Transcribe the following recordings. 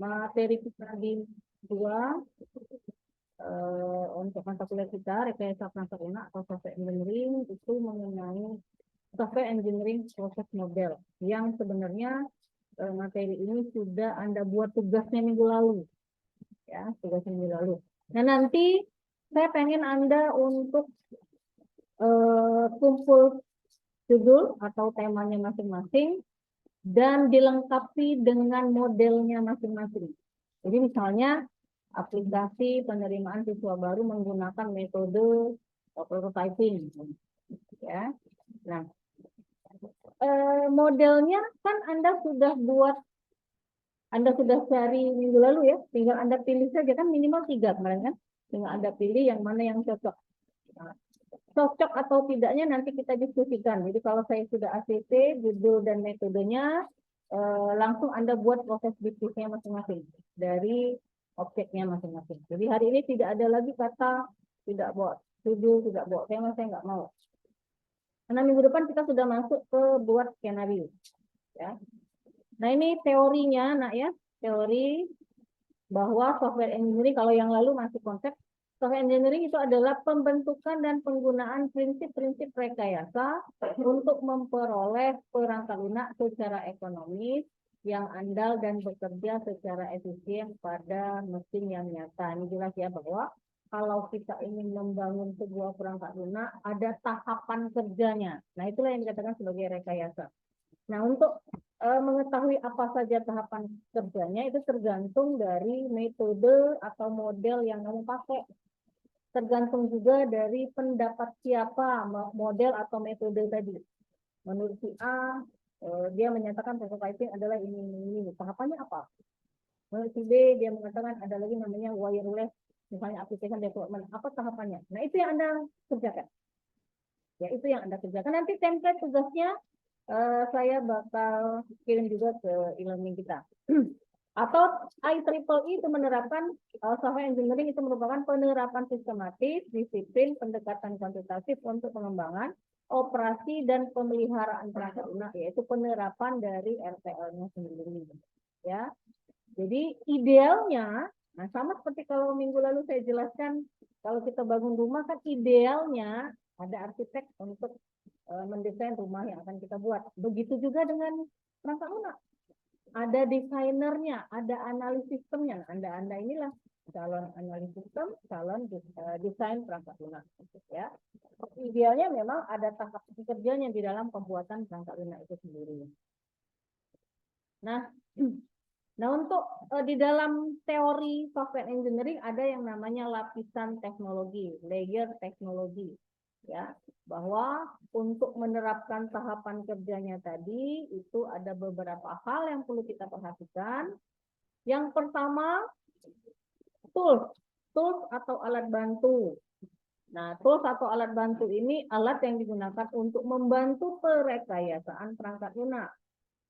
materi kita di dua untuk mata kuliah kita rekayasa perangkat lunak atau software engineering itu mengenai software engineering proses model yang sebenarnya materi ini sudah Anda buat tugasnya minggu lalu ya, tugasnya minggu lalu. Nah, nanti saya pengen Anda untuk kumpul judul atau temanya masing-masing dan dilengkapi dengan modelnya masing-masing. Jadi misalnya aplikasi penerimaan siswa baru menggunakan metode prototyping, ya. Nah, modelnya kan Anda sudah buat, Anda sudah cari minggu lalu ya, tinggal Anda pilih saja kan minimal 3 kemarin kan, tinggal Anda pilih yang mana yang cocok. Nah, cocok atau tidaknya nanti kita diskusikan. Jadi kalau saya sudah ACC, judul dan metodenya, langsung Anda buat proses bisnisnya masing-masing dari objeknya masing-masing. Jadi hari ini tidak ada lagi kata tidak buat judul, tidak buat tema, saya nggak mau. Karena minggu depan kita sudah masuk ke buat skenario. Ya. Nah ini teorinya, nak ya, teori bahwa software engineering kalau yang lalu masih konsep. Software engineering itu adalah pembentukan dan penggunaan prinsip-prinsip rekayasa untuk memperoleh perangkat lunak secara ekonomis yang andal dan bekerja secara efisien pada mesin yang nyata. Ini jelas ya bahwa kalau kita ingin membangun sebuah perangkat lunak, ada tahapan kerjanya. Nah, itulah yang dikatakan sebagai rekayasa. Nah, untuk mengetahui apa saja tahapan kerjanya itu tergantung dari metode atau model yang kamu pakai. Tergantung juga dari pendapat siapa model atau metode tadi. Menurut si A, dia menyatakan prototyping adalah ini. Tahapannya apa? Menurut si B, dia mengatakan ada lagi namanya wireless, misalnya application development. Apa tahapannya? Nah, itu yang Anda kerjakan. Ya, itu yang Anda kerjakan. Nanti template tugasnya saya bakal kirim juga ke e-learning kita. Atau IEEE itu menerapkan software engineering itu merupakan penerapan sistematis, disiplin, pendekatan kuantitatif untuk pengembangan, operasi dan pemeliharaan perangkat lunak, yaitu penerapan dari RTL-nya sendiri. Ya, jadi idealnya, nah sama seperti kalau minggu lalu saya jelaskan, kalau kita bangun rumah kan idealnya ada arsitek untuk mendesain rumah yang akan kita buat. Begitu juga dengan perangkat lunak. Ada desainernya, ada analis sistemnya. Anda inilah calon analis sistem, calon desain perangkat lunak. Ya. Idealnya memang ada tahap kerjanya di dalam pembuatan perangkat lunak itu sendiri. Nah, untuk di dalam teori software engineering ada yang namanya lapisan teknologi, layer teknologi. Ya, bahwa untuk menerapkan tahapan kerjanya tadi itu ada beberapa hal yang perlu kita perhatikan. Yang pertama, tools atau alat bantu. Nah, tools atau alat bantu ini alat yang digunakan untuk membantu perekayasaan perangkat lunak.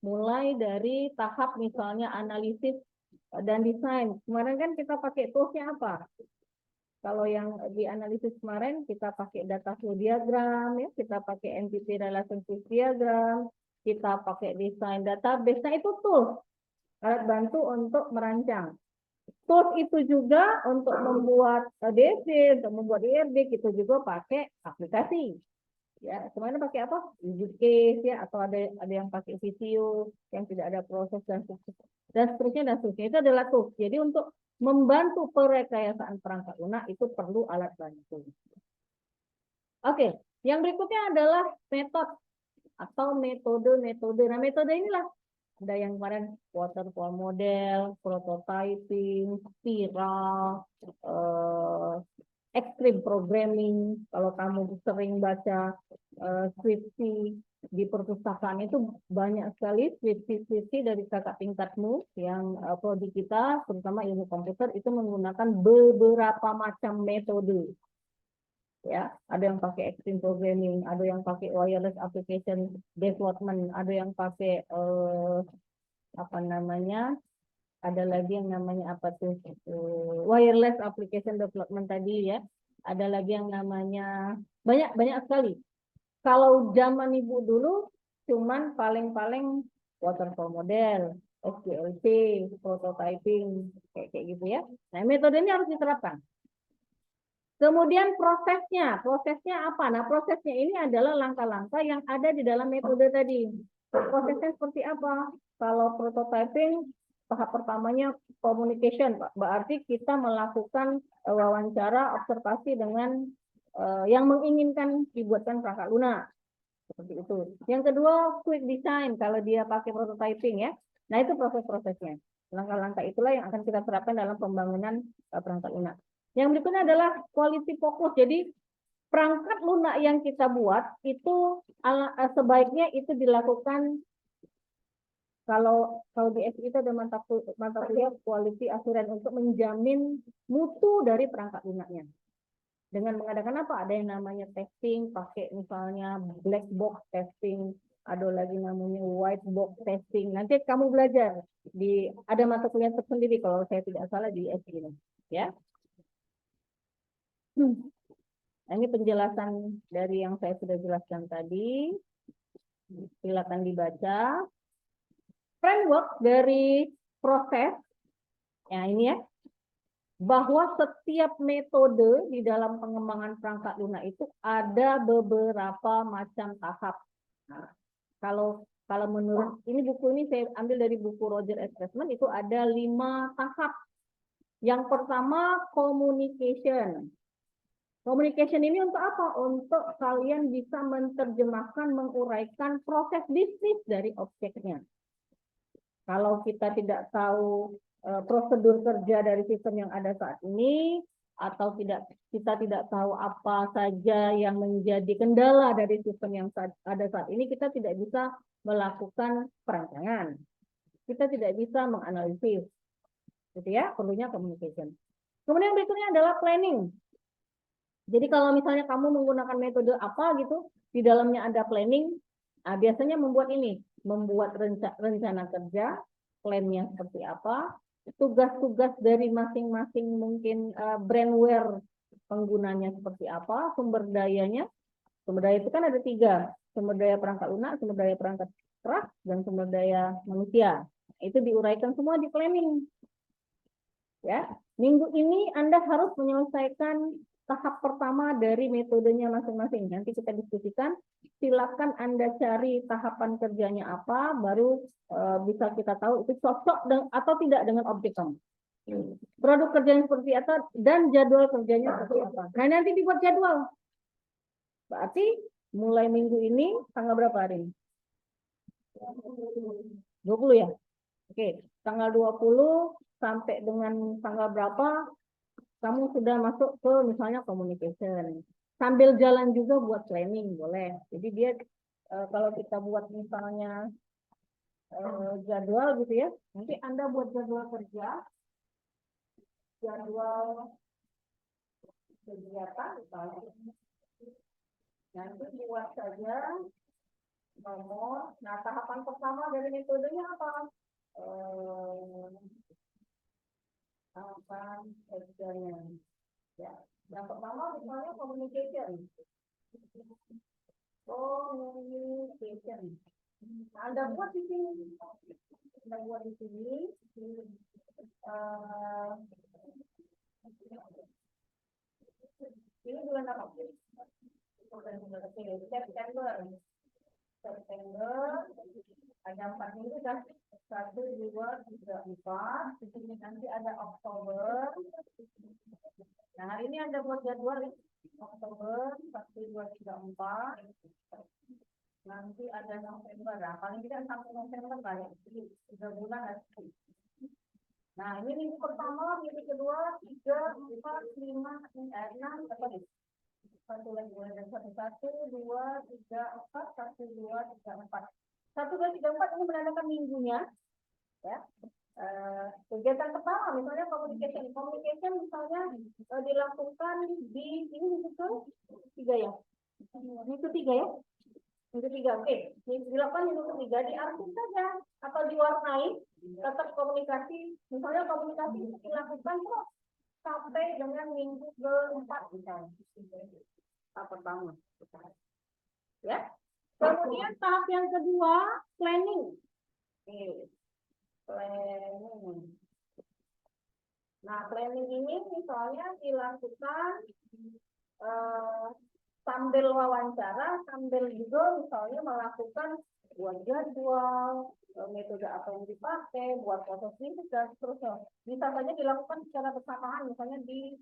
Mulai dari tahap misalnya analisis dan desain. Kemarin kan kita pakai toolsnya apa? Kalau yang di analisis kemarin kita pakai data flow diagram, ya, kita pakai entity relationship diagram, kita pakai desain database. Nah itu tools, alat bantu untuk merancang. Tools itu juga untuk membuat DC, untuk membuat IRB, kita juga pakai aplikasi. Ya, kemarin pakai apa? Use case ya, atau ada yang pakai Visio yang tidak ada proses dan seterusnya. Itu adalah tools. Jadi untuk membantu perekayasaan perangkat lunak itu perlu alat bantu. Oke, yang berikutnya adalah metode atau metode. Nah, metode inilah ada yang kemarin waterfall model, prototyping, spiral, extreme programming. Kalau kamu sering baca skripsi di perpustakaan itu banyak sekali skripsi dari kakak tingkatmu yang prodi kita, terutama ilmu komputer itu menggunakan beberapa macam metode. Ya, ada yang pakai extreme programming, ada yang pakai wireless application development, ada yang pakai apa namanya? Ada lagi yang namanya apa tuh? Wireless application development tadi ya. Ada lagi yang namanya banyak sekali. Kalau zaman ibu dulu cuman paling-paling waterfall model, SDLC, prototyping, kayak gitu ya. Nah, metode ini harus diterapkan. Kemudian prosesnya apa? Nah, prosesnya ini adalah langkah-langkah yang ada di dalam metode tadi. Prosesnya seperti apa? Kalau prototyping, tahap pertamanya communication, Pak. Berarti kita melakukan wawancara, observasi dengan yang menginginkan dibuatkan perangkat lunak. Seperti itu. Yang kedua, quick design, kalau dia pakai prototyping ya. Nah, itu proses-prosesnya. Langkah-langkah itulah yang akan kita terapkan dalam pembangunan perangkat lunak. Yang berikutnya adalah quality focus. Jadi perangkat lunak yang kita buat itu sebaiknya itu dilakukan kalau di SI itu ada mata kuliah quality assurance untuk menjamin mutu dari perangkat lunaknya. Dengan mengadakan apa? Ada yang namanya testing, pakai misalnya black box testing, ada lagi namanya white box testing. Nanti kamu belajar ada mata kuliah tersendiri kalau saya tidak salah di SI ini, ya. Nah, ini penjelasan dari yang saya sudah jelaskan tadi. Silakan dibaca. Framework dari proses, ya ini ya, bahwa setiap metode di dalam pengembangan perangkat lunak itu ada beberapa macam tahap. Nah, kalau menurut buku ini saya ambil dari buku Roger S. Pressman, itu ada 5 tahap. Yang pertama communication. Communication ini untuk apa? Untuk kalian bisa menerjemahkan, menguraikan proses bisnis dari objeknya. Kalau kita tidak tahu prosedur kerja dari sistem yang ada saat ini, atau kita tidak tahu apa saja yang menjadi kendala dari sistem yang ada saat ini, kita tidak bisa melakukan perancangan. Kita tidak bisa menganalisis. Gitu ya, perlunya communication. Kemudian berikutnya adalah planning. Jadi kalau misalnya kamu menggunakan metode apa gitu, di dalamnya ada planning, nah biasanya membuat rencana kerja, plannya seperti apa, tugas-tugas dari masing-masing mungkin brandware penggunanya seperti apa, sumber dayanya. Sumber daya itu kan ada 3, sumber daya perangkat lunak, sumber daya perangkat keras, dan sumber daya manusia. Itu diuraikan semua di planning. Ya, minggu ini Anda harus menyelesaikan tahap pertama dari metodenya masing-masing. Nanti kita diskusikan. Silakan Anda cari tahapan kerjanya apa, baru bisa kita tahu itu cocok atau tidak dengan objek kamu. Produk kerjanya seperti apa dan jadwal kerjanya seperti apa. Nah, nanti dibuat jadwal. Berarti mulai minggu ini tanggal berapa hari ini? 20 ya? Oke, tanggal 20 sampai dengan tanggal berapa kamu sudah masuk ke misalnya communication. Sambil jalan juga buat planning boleh. Jadi dia kalau kita buat misalnya jadwal gitu ya, nanti Anda buat jadwal kerja, jadwal kegiatan misalnya. Nanti buat saja nomor. Nah, tahapan pertama dari metodenya apa? Tahapan kerjanya. Ya, yang pertama misalnya communication. Communication. Nah, Anda buat di sini. Anda buat di sini. Ini bulan apa? September. Ada 4 minggu kan? 1, 2, 3, 4. Di sini nanti ada Oktober. Nah, hari ini Anda buat jadwal ya. Oktober 1, 2, 3, 4. Nanti ada November. Nah, paling tidak sampai November lah ya. 3 bulan nanti. Nah, ini minggu pertama, minggu kedua, 3, 4, 5, 6, apa nih? 1 lagi boleh dan 1, 2, 3, 4, 1, 2, 3, 4. 1, 2, 3, 4 ini menandakan minggunya. Ya. Kegiatan pertama misalnya communication misalnya dilakukan di ini minggu 3 ya. Minggu 3 ya. Minggu 3, oke. Dilakukan minggu 3, diartikan saja atau diwarnai tetap komunikasi. Misalnya komunikasi dilakukan kok sampai dengan minggu ke-4 misalnya. Tahap pertama. Ya. Kemudian tahap yang kedua planning. Planning. Nah, planning ini misalnya dilakukan sambil wawancara, sambil juga misalnya melakukan buat jadwal, metode apa yang dipakai, buat proses fisik dan seterusnya. Bisa saja dilakukan secara bersamaan, misalnya di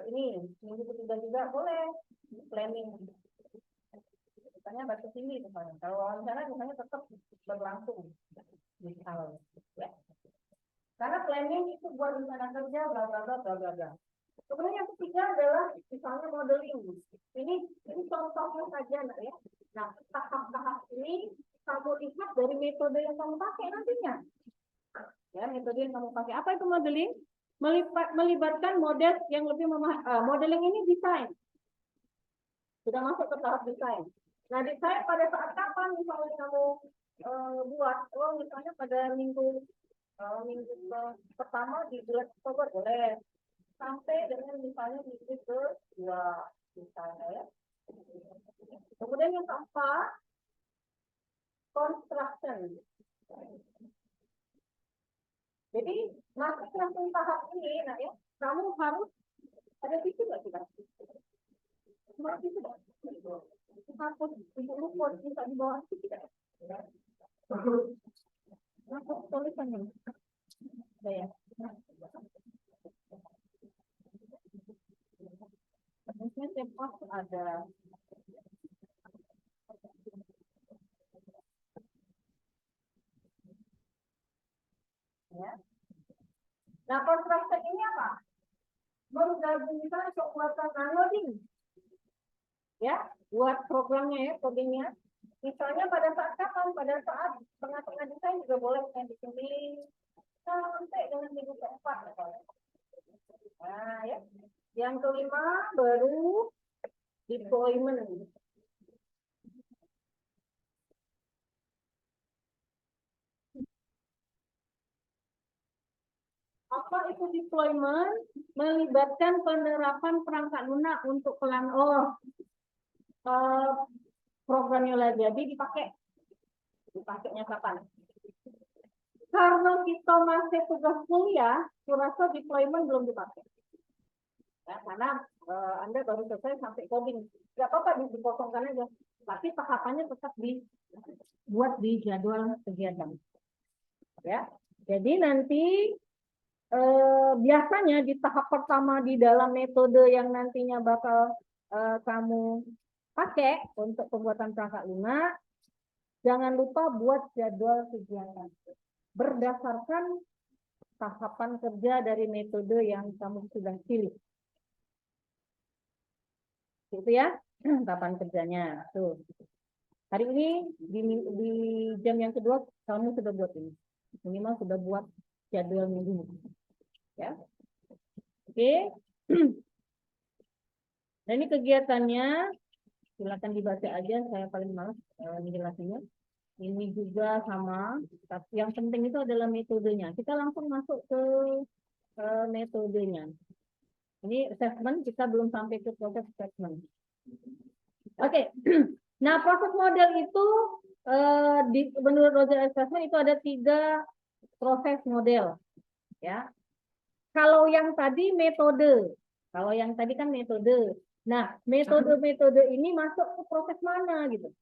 ini minggu ketiga juga boleh planning. Misalnya bahasa sini misalnya. Kalau wawancara misalnya tetap berlangsung. Misal, ya. Karena planning itu buat rencana kerja, bla bla bla bla bla bla. Kemudian yang ketiga adalah misalnya modeling. Ini contohnya saja, nak ya. Nah, tahap-tahap ini kamu lihat dari metode yang kamu pakai nantinya. Ya, metode yang kamu pakai. Apa itu modeling? Melibatkan model yang lebih modeling ini desain. Sudah masuk ke tahap desain. Nah, desain pada saat kapan misalnya kamu buat? Oh, misalnya pada minggu pertama di bulan Oktober boleh. Sampai dengan misalnya minggu kedua misalnya ya. Kemudian yang keempat, construction. Jadi masuk langsung tahap ini, nah ya, kamu harus ada tisu nggak kita? Cuma tisu nggak? Hapus, ibu lupa minta di bawah itu tidak. Hapus tulisannya. Ada ya. Harusnya tempat ada. Ya. Nah, construction ini apa? Menggabungkan kekuatan unloading. Ya, buat programnya ya, codingnya. Misalnya pada saat kapan? Pada saat tengah-tengah desain juga boleh yang di sini sampai dengan minggu keempat. Nah, ya. Yang kelima baru deployment. Apa itu deployment? Melibatkan penerapan perangkat lunak untuk programnya lah jadi dipakainya kapan? Karena kita masih tugas kuliah, kurasa deployment belum dipakai. Ya, karena Anda baru selesai sampai coding. Gak apa-apa dikosongkan aja. Tapi tahapannya tetap dibuat di jadwal kegiatan. Ya, jadi nanti biasanya di tahap pertama di dalam metode yang nantinya bakal kamu pakai untuk pembuatan perangkat lunak, jangan lupa buat jadwal kegiatan berdasarkan tahapan kerja dari metode yang kamu sudah pilih. Itu ya, tahapan kerjanya. Tuh. Hari ini di jam yang kedua kamu sudah buat ini. Minimal sudah buat jadwal minggu. Ya. Oke. Nah, ini kegiatannya. Silakan dibaca aja, saya paling malas menjelaskannya. Ini juga sama, tapi yang penting itu adalah metodenya. Kita langsung masuk ke metodenya. Ini assessment, kita belum sampai ke proses assessment. Oke. Nah, proses model itu menurut Roger Assessment itu ada 3 proses model. Ya. Kalau yang tadi metode, kalau yang tadi kan metode. Nah, metode-metode ini masuk ke proses mana gitu?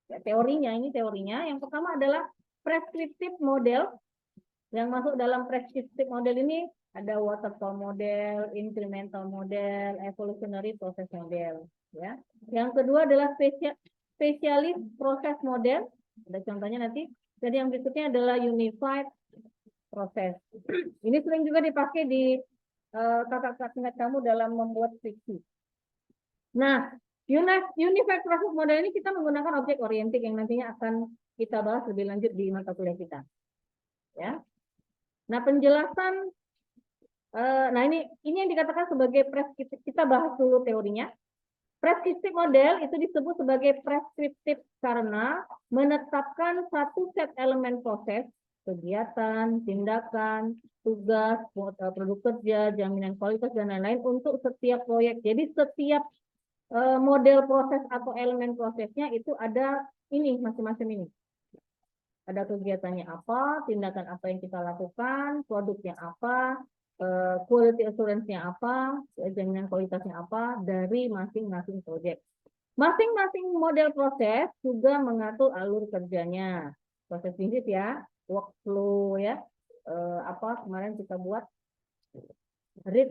Ya, teorinya, ini teorinya. Yang pertama adalah prescriptive model. Yang masuk dalam prescriptive model ini ada waterfall model, incremental model, evolutionary process model. Ya. Yang kedua adalah specialist process model. Ada contohnya nanti. Jadi yang berikutnya adalah unified process. Ini sering juga dipakai di kakak-kakak tingkat kamu dalam membuat skripsi. Nah, unified process model ini kita menggunakan objek oriented yang nantinya akan kita bahas lebih lanjut di mata kuliah kita. Ya. Nah, penjelasan nah ini yang dikatakan sebagai prescriptive. Kita bahas dulu teorinya. Prescriptive model itu disebut sebagai prescriptive karena menetapkan satu set elemen proses, kegiatan, tindakan, tugas, produk kerja, jaminan kualitas, dan lain-lain untuk setiap proyek. Jadi setiap model proses atau elemen prosesnya itu ada ini masing-masing ini. Ada kegiatannya apa, tindakan apa yang kita lakukan, produknya apa, quality assurance-nya apa, jaminan kualitasnya apa dari masing-masing proyek. Masing-masing model proses juga mengatur alur kerjanya. Proses bisnis ya, workflow ya. Apa kemarin kita buat read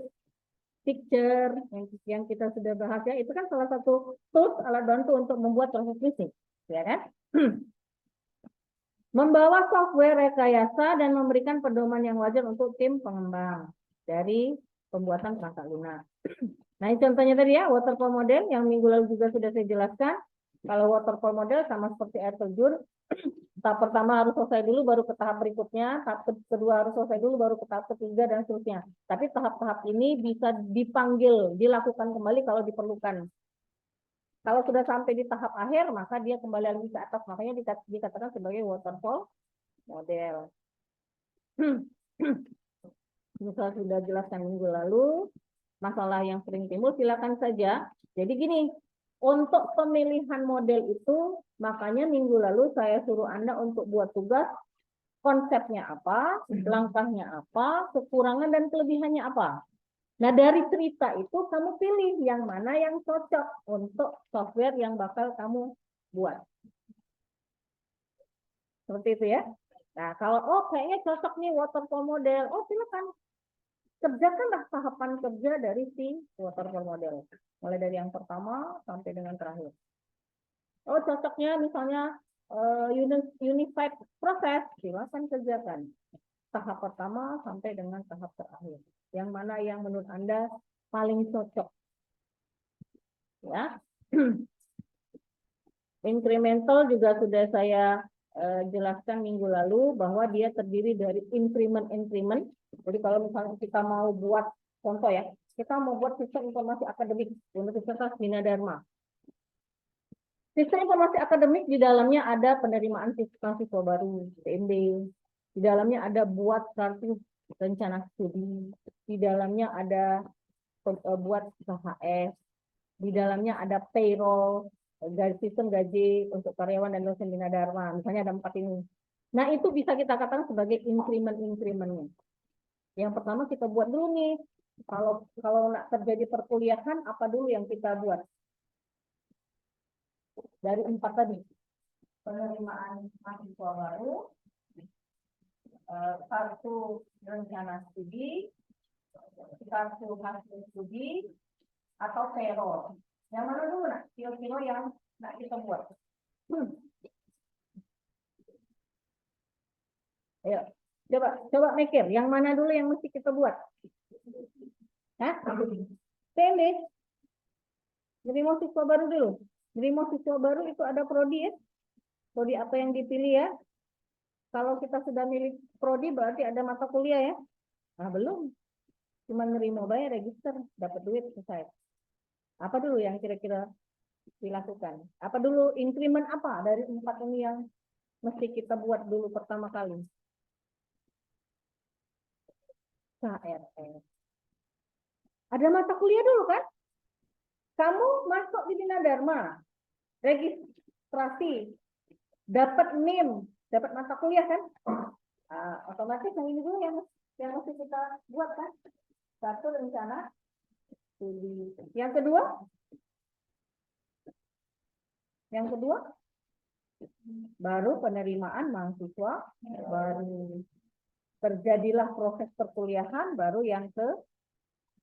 picture yang kita sudah bahas ya, itu kan salah satu tools alat bantu untuk membuat proses bisnis, ya kan? Membawa software rekayasa dan memberikan pedoman yang wajar untuk tim pengembang dari pembuatan perangkat lunak. Nah, ini contohnya tadi ya, waterfall model yang minggu lalu juga sudah saya jelaskan. Kalau waterfall model sama seperti air terjun, tahap pertama harus selesai dulu baru ke tahap berikutnya, tahap kedua harus selesai dulu baru ke tahap ketiga dan seterusnya. Tapi tahap-tahap ini bisa dipanggil, dilakukan kembali kalau diperlukan. Kalau sudah sampai di tahap akhir, maka dia kembali lagi ke atas. Makanya dikatakan sebagai waterfall model. Ini saya sudah jelaskan minggu lalu. Masalah yang sering timbul, silakan saja. Jadi gini, untuk pemilihan model itu, makanya minggu lalu saya suruh Anda untuk buat tugas, konsepnya apa, langkahnya apa, kekurangan dan kelebihannya apa. Nah, dari cerita itu kamu pilih yang mana yang cocok untuk software yang bakal kamu buat. Seperti itu ya. Nah, kalau kayaknya cocok nih waterfall model, silakan kerjakanlah tahapan kerja dari si waterfall model. Mulai dari yang pertama sampai dengan terakhir. Cocoknya misalnya unified process, silakan kerjakan. Tahap pertama sampai dengan tahap terakhir. Yang mana yang menurut Anda paling cocok? Ya. Incremental juga sudah saya jelaskan minggu lalu bahwa dia terdiri dari increment. Jadi kalau misalnya kita mau buat contoh ya, kita mau buat sistem informasi akademik Universitas Bina Dharma. Sistem informasi akademik di dalamnya ada penerimaan siswa baru, PMB. Di dalamnya ada buat kartu rencana studi. Di dalamnya ada buat KHS. Di dalamnya ada payroll, sistem gaji untuk karyawan dan dosen Bina Dharma. Misalnya ada 4 ini. Nah, itu bisa kita katakan sebagai increment-incrementnya. Yang pertama kita buat dulu nih. Kalau nak terjadi perkuliahan, apa dulu yang kita buat? Dari 4 tadi. Penerimaan mahasiswa baru, kartu rencana studi, kartu hasil studi, atau payroll. Yang mana dulu nak? Kilo-kilo yang nak kita buat. Ayo, coba mikir. Yang mana dulu yang mesti kita buat? Hah? PMB. Jadi mau siswa baru dulu. Jadi mau siswa baru itu ada prodi ya. Prodi apa yang dipilih ya? Kalau kita sudah milih prodi berarti ada mata kuliah ya. Nah, belum. Cuma nerima bayar, register, dapat duit, selesai. Apa dulu yang kira-kira dilakukan? Apa dulu increment apa dari 4 ini yang mesti kita buat dulu pertama kali? KRS. Ada mata kuliah dulu kan? Kamu masuk di Bina Dharma, registrasi, dapat NIM, dapat mata kuliah kan? Otomatis yang ini dulu yang mesti kita buat kan? Satu rencana studi. Yang kedua baru penerimaan mahasiswa baru. Terjadilah proses perkuliahan baru yang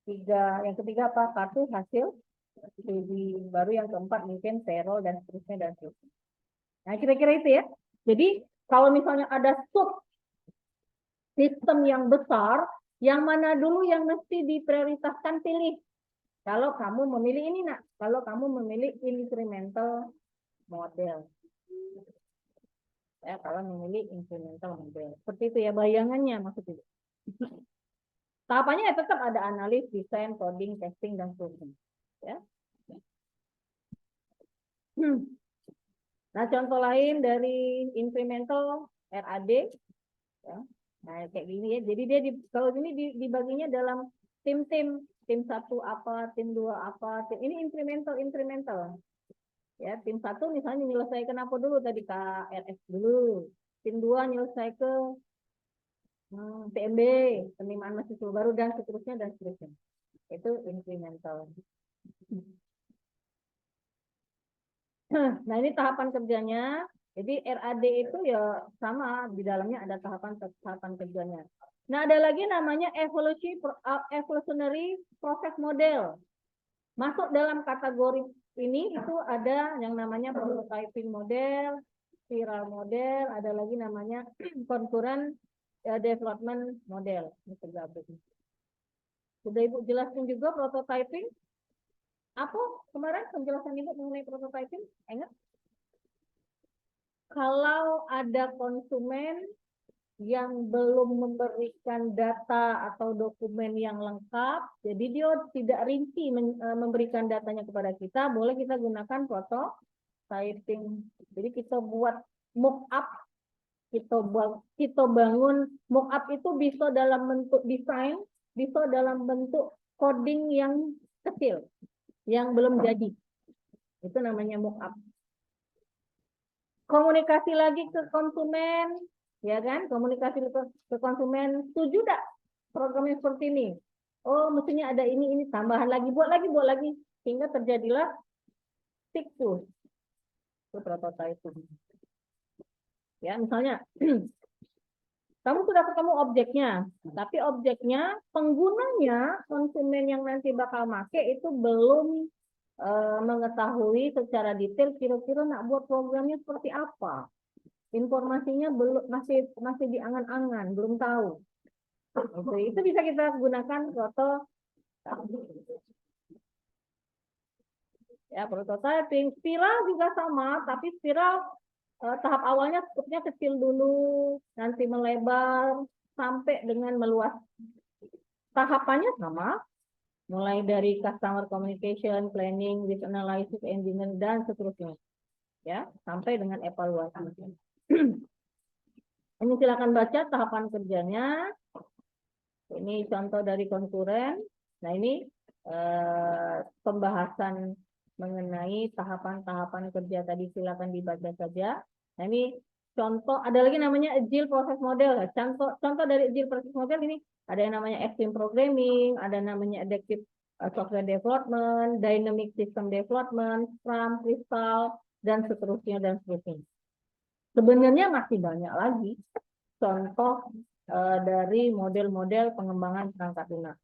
ketiga apa? Kartu hasil studi. Baru yang keempat mungkin payroll dan seterusnya. Nah, kira-kira itu ya. Jadi kalau misalnya ada sub sistem yang besar, yang mana dulu yang mesti diprioritaskan pilih. Kalau kamu memilih ini nak, kalau kamu memilih incremental model. Ya, kalau memilih incremental model. Seperti itu ya bayangannya maksudnya. Tahapannya ya tetap ada analis, desain, coding, testing, dan seterusnya. Ya. Nah, contoh lain dari incremental RAD. Ya. Nah, kayak gini ya. Jadi dia kalau ini dibaginya dalam tim-tim. Tim 1 apa, tim 2 apa. Ini incremental. Ya, tim 1 misalnya menyelesaikan apa dulu tadi KRS dulu. PIN 2 new cycle, PMB, penerimaan mahasiswa baru, dan seterusnya, dan seterusnya. Itu incremental. Nah, ini tahapan kerjanya. Jadi RAD itu ya sama, di dalamnya ada tahapan kerjanya. Nah, ada lagi namanya evolutionary process model. Masuk dalam kategori ini itu ada yang namanya prototyping model, spiral model, ada lagi namanya concurrent development model. Sudah Ibu jelaskan juga prototyping. Apa kemarin penjelasan Ibu mengenai prototyping? Ingat? Kalau ada konsumen yang belum memberikan data atau dokumen yang lengkap, jadi dia tidak rinci memberikan datanya kepada kita, boleh kita gunakan prototyping. Jadi kita buat mock-up, kita bangun mock-up itu bisa dalam bentuk desain, bisa dalam bentuk coding yang kecil, yang belum jadi. Itu namanya mock-up. Komunikasi lagi ke konsumen, ya kan? Komunikasi ke konsumen, setuju tak programnya seperti ini? Oh, mestinya ada ini tambahan lagi, buat lagi, sehingga terjadilah siklus. Itu prototyping. Ya, misalnya kamu sudah ketemu objeknya, tapi objeknya penggunanya, konsumen yang nanti bakal make itu belum mengetahui secara detail kira-kira nak buat programnya seperti apa. Informasinya belum masih di angan-angan, belum tahu. Itu bisa kita gunakan prototyping. Spiral juga sama, tapi spiral tahap awalnya skupnya kecil dulu, nanti melebar sampai dengan meluas. Tahapannya sama, mulai dari customer communication, planning, risk analysis, engineering, dan seterusnya. Ya, sampai dengan evaluasi. Ini silakan baca tahapan kerjanya. Ini contoh dari konkuren. Nah, ini pembahasan mengenai tahapan-tahapan kerja tadi, silakan dibaca saja. Nah, ini contoh, ada lagi namanya Agile Process Model. Contoh dari Agile Process Model ini ada yang namanya Extreme Programming, ada namanya Adaptive Software Development, Dynamic System Development, Scrum, Crystal, dan seterusnya, dan seterusnya. Sebenarnya masih banyak lagi contoh dari model-model pengembangan perangkat lunak.